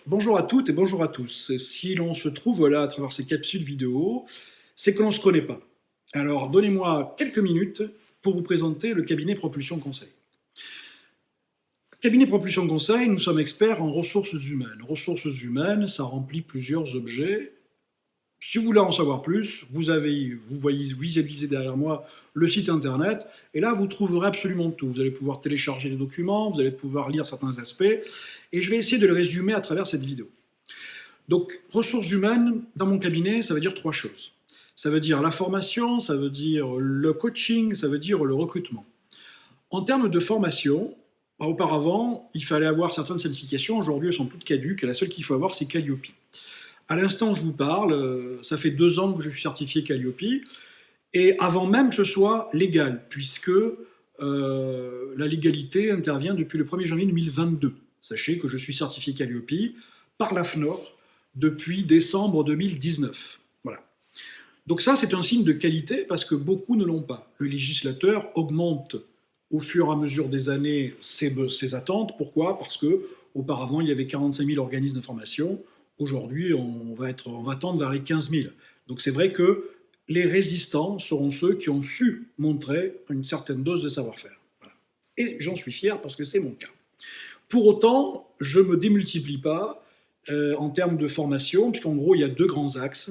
Bonjour à toutes et bonjour à tous. Si l'on se trouve là à travers ces capsules vidéo, c'est que l'on ne se connaît pas. Alors donnez-moi quelques minutes pour vous présenter le cabinet Propulsion Conseil. Cabinet Propulsion Conseil, nous sommes experts en ressources humaines. Ressources humaines, ça remplit plusieurs objets. Si vous voulez en savoir plus, vous voyez visualiser derrière moi le site internet, et là vous trouverez absolument tout. Vous allez pouvoir télécharger les documents, vous allez pouvoir lire certains aspects, et je vais essayer de le résumer à travers cette vidéo. Donc, ressources humaines, dans mon cabinet, ça veut dire trois choses. Ça veut dire la formation, ça veut dire le coaching, ça veut dire le recrutement. En termes de formation, auparavant, il fallait avoir certaines certifications. Aujourd'hui, elles sont toutes caduques, et la seule qu'il faut avoir, c'est Calliope. À l'instant où je vous parle, ça fait 2 ans que je suis certifié Calliope, et avant même que ce soit légal, puisque la légalité intervient depuis le 1er janvier 2022. Sachez que je suis certifié Calliope par l'AFNOR depuis décembre 2019. Voilà. Donc ça, c'est un signe de qualité parce que beaucoup ne l'ont pas. Le législateur augmente au fur et à mesure des années ses attentes. Pourquoi? Parce que auparavant, il y avait 45 000 organismes d'information. Aujourd'hui, on va tendre vers les 15 000. Donc c'est vrai que les résistants seront ceux qui ont su montrer une certaine dose de savoir-faire. Voilà. Et j'en suis fier parce que c'est mon cas. Pour autant, je ne me démultiplie pas en termes de formation, puisqu'en gros, il y a 2 grands axes.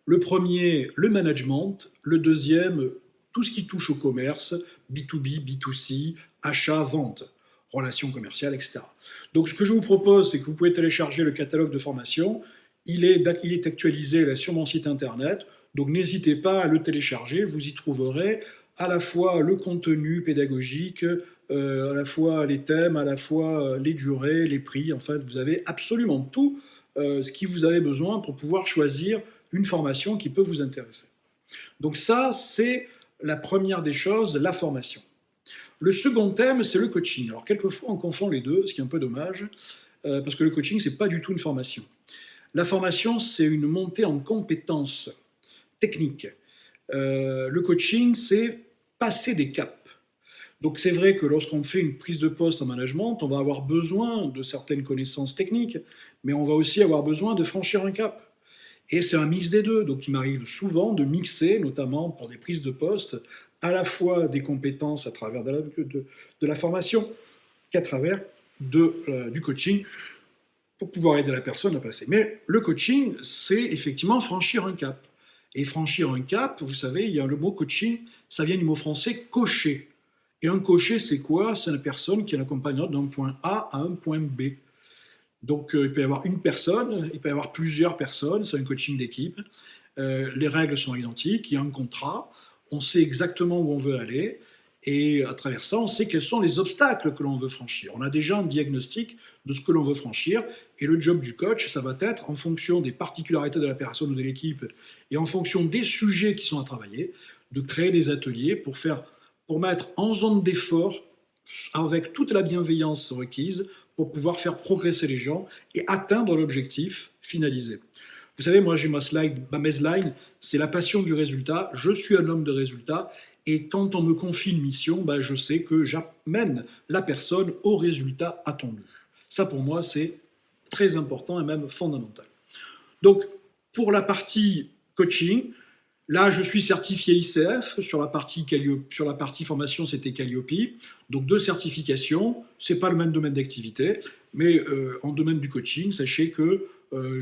Le premier, le management. Le deuxième, tout ce qui touche au commerce, B2B, B2C, achat, vente, relations commerciales, etc. Donc ce que je vous propose, c'est que vous pouvez télécharger le catalogue de formation. Il est actualisé là, sur mon site internet, donc n'hésitez pas à le télécharger. Vous y trouverez à la fois le contenu pédagogique, à la fois les thèmes, à la fois les durées, les prix. En fait, vous avez absolument tout ce qui vous avez besoin pour pouvoir choisir une formation qui peut vous intéresser. Donc ça, c'est la première des choses, la formation. Le second thème, c'est le coaching. Alors, quelquefois, on confond les deux, ce qui est un peu dommage, parce que le coaching, ce n'est pas du tout une formation. La formation, c'est une montée en compétences techniques. Le coaching, c'est passer des caps. Donc, c'est vrai que lorsqu'on fait une prise de poste en management, on va avoir besoin de certaines connaissances techniques, mais on va aussi avoir besoin de franchir un cap. Et c'est un mix des deux. Donc, il m'arrive souvent de mixer, notamment pour des prises de poste, à la fois des compétences à travers de la formation qu'à travers du coaching pour pouvoir aider la personne à passer. Mais le coaching, c'est effectivement franchir un cap. Et franchir un cap, vous savez, il y a le mot coaching, ça vient du mot français cocher. Et un cocher, c'est quoi? C'est une personne qui l'accompagne d'un point A à un point B. Donc, il peut y avoir une personne, il peut y avoir plusieurs personnes, c'est un coaching d'équipe. Les règles sont identiques, il y a un contrat, on sait exactement où on veut aller, et à travers ça, on sait quels sont les obstacles que l'on veut franchir. On a déjà un diagnostic de ce que l'on veut franchir, et le job du coach, ça va être, en fonction des particularités de la personne ou de l'équipe, et en fonction des sujets qui sont à travailler, de créer des ateliers pour mettre en zone d'effort, avec toute la bienveillance requise, pour pouvoir faire progresser les gens et atteindre l'objectif finalisé. Vous savez, moi j'ai ma baseline, c'est la passion du résultat. Je suis un homme de résultat et quand on me confie une mission, je sais que j'amène la personne au résultat attendu. Ça pour moi c'est très important et même fondamental. Donc pour la partie coaching, là je suis certifié ICF, sur la partie formation c'était Calliope, donc 2 certifications, c'est pas le même domaine d'activité, mais en domaine du coaching, sachez que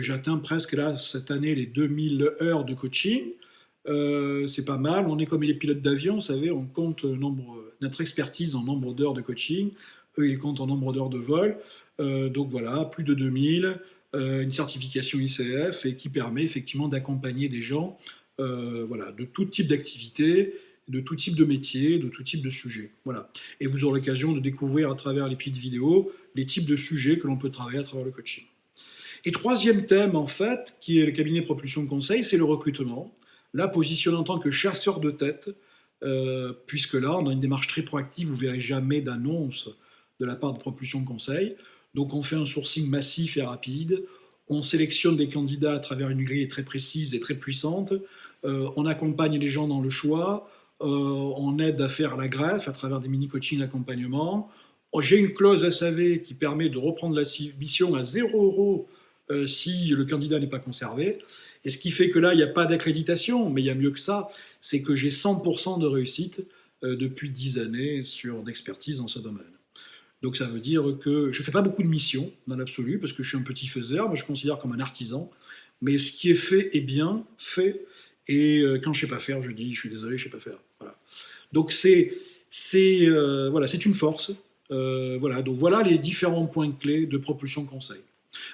j'atteins presque là cette année les 2000 heures de coaching. C'est pas mal, on est comme les pilotes d'avion, vous savez, on compte notre expertise en nombre d'heures de coaching, eux ils comptent en nombre d'heures de vol, donc voilà, plus de 2000, une certification ICF et qui permet effectivement d'accompagner des gens voilà, de tout type d'activité, de tout type de métier, de tout type de sujet. Voilà. Et vous aurez l'occasion de découvrir à travers les petites vidéos les types de sujets que l'on peut travailler à travers le coaching. Et troisième thème, en fait, qui est le cabinet Propulsion Conseil, c'est le recrutement. Là, positionné en tant que chasseur de tête, puisque là, on a une démarche très proactive, vous ne verrez jamais d'annonce de la part de Propulsion Conseil. Donc, on fait un sourcing massif et rapide. On sélectionne des candidats à travers une grille très précise et très puissante. On accompagne les gens dans le choix. On aide à faire la greffe à travers des mini-coaching d'accompagnement. J'ai une clause SAV qui permet de reprendre la mission à 0 € si le candidat n'est pas conservé. Et ce qui fait que là, il n'y a pas d'accréditation, mais il y a mieux que ça, c'est que j'ai 100% de réussite depuis 10 années d'expertise dans ce domaine. Donc ça veut dire que je ne fais pas beaucoup de missions dans l'absolu, parce que je suis un petit faiseur, moi je considère comme un artisan, mais ce qui est fait est bien fait, et quand je ne sais pas faire, je dis je suis désolé, je ne sais pas faire. Voilà. Donc voilà, c'est une force. Voilà, donc voilà les différents points clés de Propulsion Conseil.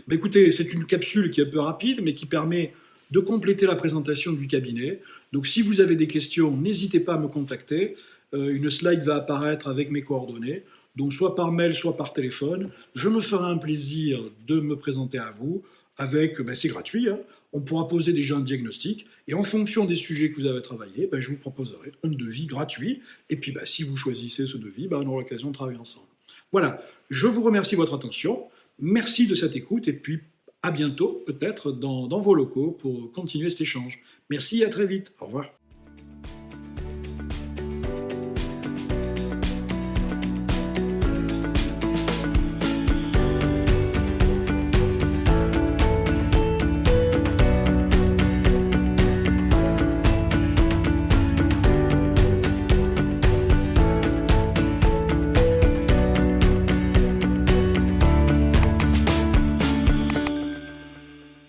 Bah, écoutez, c'est une capsule qui est un peu rapide, mais qui permet de compléter la présentation du cabinet. Donc si vous avez des questions, n'hésitez pas à me contacter. Une slide va apparaître avec mes coordonnées, donc soit par mail, soit par téléphone. Je me ferai un plaisir de me présenter à vous avec, c'est gratuit, hein. On pourra poser déjà un diagnostic, et en fonction des sujets que vous avez travaillés, je vous proposerai un devis gratuit, et puis si vous choisissez ce devis, on aura l'occasion de travailler ensemble. Voilà, je vous remercie de votre attention, merci de cette écoute, et puis à bientôt, peut-être dans vos locaux, pour continuer cet échange. Merci, à très vite, au revoir.